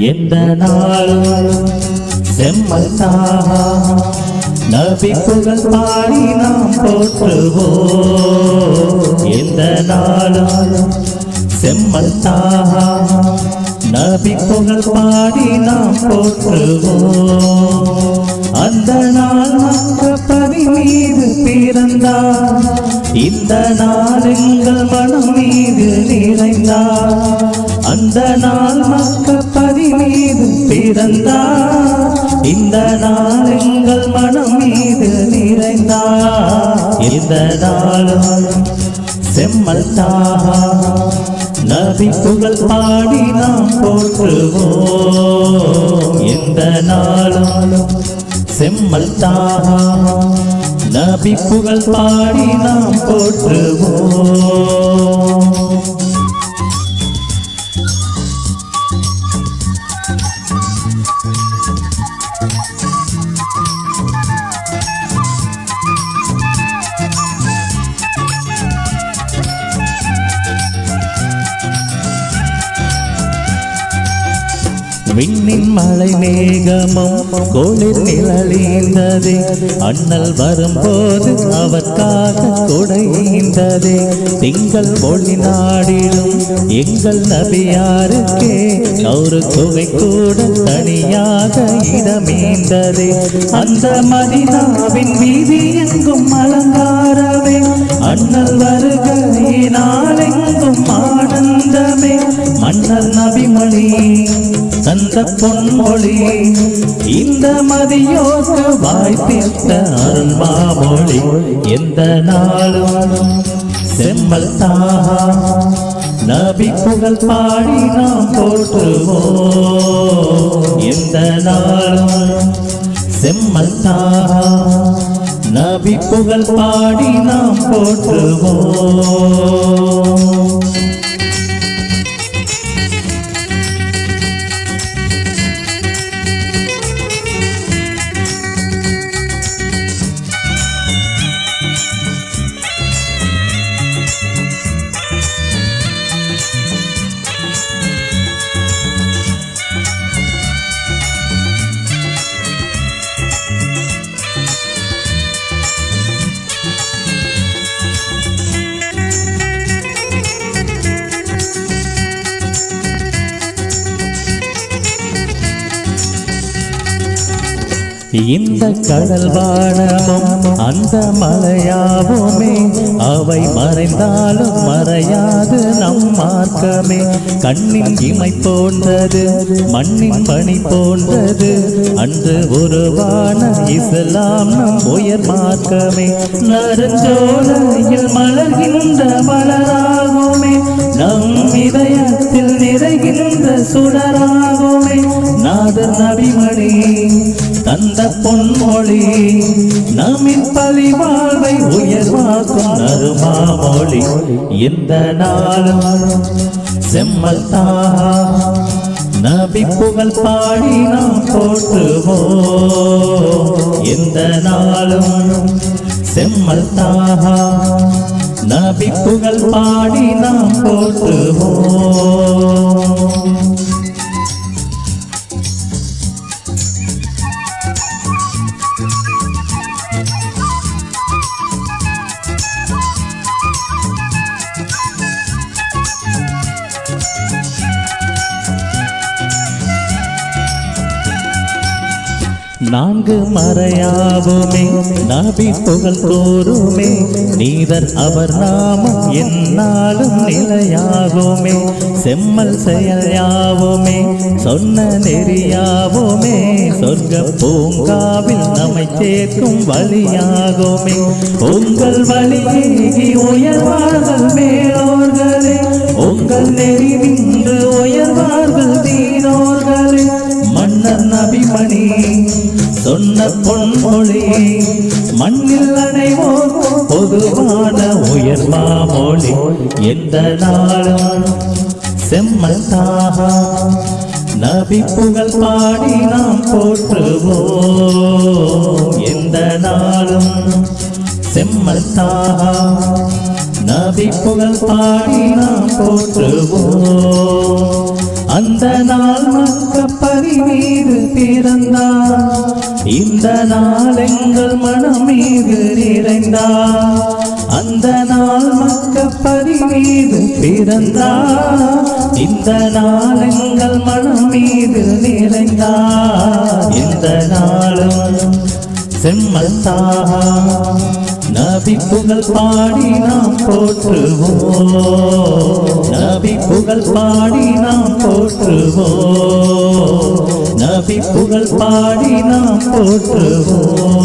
எந்த நாளும் செம்மல் தாகா நபி புகழ் பாடி நாம் போற்றுவோம். எந்த நாளும் செம்மல் தாகா நபி புகழ் பாடி நாம் போற்றுவோம். அந்த நாள் மக்கபதி மீது பிறந்தார், இந்த நாள் எங்கள் மனம் மீது நிறைந்தார். அந்த நாள் மக்கபதி மீது பிறந்தார், இந்த நாள் எங்கள் மனம் மீது நிறைந்தார். இந்த நாளும் செம்மல் தாகா நபி புகழ் பாடி நாம் போற்றுவோம். எந்த நாளும் செம்மல் தாகா நபி புகழ் பாடி நாம் போற்றுவோம். விண்ணின் மலை மேகமும் குளிர் நிழலிந்ததே, அண்ணல் வரும்போது அவர்காக கொடைந்ததே. திங்கள் ஒளி நாடிடும் எங்கள் நபியாருக்கே ஒரு குகை கூட தனியாக இடமேந்ததே. அந்த மதீனாவின் வீதி எங்கும் அலங்காரமே, அண்ணல் வருகையினால் எங்கும் ஆனந்தமே. மன்னர் நபிமணி தந்த பொன்மொழி, இந்த மதியோக்கு வாய்ப்பித்த அருள் மாமொழி. எந்த நாளும் செம்மல் தாகா நபி புகழ் பாடி நாம் போற்றுவோம். எந்த நாளும் செம்மல் தாகா நபி புகழ் பாடி நாம் போற்றுவோம். இந்த கடல் வானமும் அந்த மலையாவுமே, அவை மறைந்தாலும் மறையாது நம் மார்க்கமே. கண்ணின் இமை போன்றது மண்ணின் பணி போன்றது, அன்று உருவான இஸ்லாம் நம் உயர் மார்க்கமே. நறுஞ்சோலையில் மலர்கின்ற மலராகுமே, நம் இதயத்தில் நிறைகின்ற சுடராகுமே. நாதர் நபிமணி தந்த பொன்மொழி, நம்மின் பழி வாழ்வை உயர்வாக்கும் நறுமாமொழி. எந்த நாளும் செம்மல் தாகா நபி புகழ் பாடி நாம் போற்றுவோம். எந்த நாளும் செம்மல் தாகா நபி புகழ் பாடி நாம் போற்றுவோம். நான்கு மறையாவுமே நபி புகழ் கூறுமே, நீதர் அவர் நாமம் எந்நாளும் நிலையாகுமே. செம்மல் செயல் யாவுமே சொன்ன நெறியாவுமே, சொர்க்க பூங்காவில் நம்மை சேர்க்கும் வழியாகுமே. உங்கள் வழியேகி உயர்வார்கள் மேலோர்களே, உங்கள் நெறி நின்று உயர்வார்கள் தீனோர்களே. மன்னர் நபிமணி சொன்ன பொன்மொழி, மண்ணில் அனைவோர் பொதுவான உயர் மாமொழி. எந்த நாளும் செம்மல் தாகா நபி புகழ் பாடி நாம் போற்றுவோம். எந்த நாளும் செம்மல் தாகா நபி புகழ் பாடி நாம் போற்றுவோம். அந்த நாள் மக்கப்பரி மீது பிறந்தார், இந்த நாள் எங்கள் மனம் மீது நிறைந்தார். அந்த நாள் மக்கப்பரி மீது பிறந்தார், இந்த நாள் எங்கள் மனம் மீது நிறைந்தார். இந்த நாளும் செம்மல் தாகா நபி புகழ் பாடி நாம் போற்றுவோம், நபி புகழ் பாடி நாம் போற்றுவோம், நபி புகழ் பாடி நாம் போற்றுவோம்.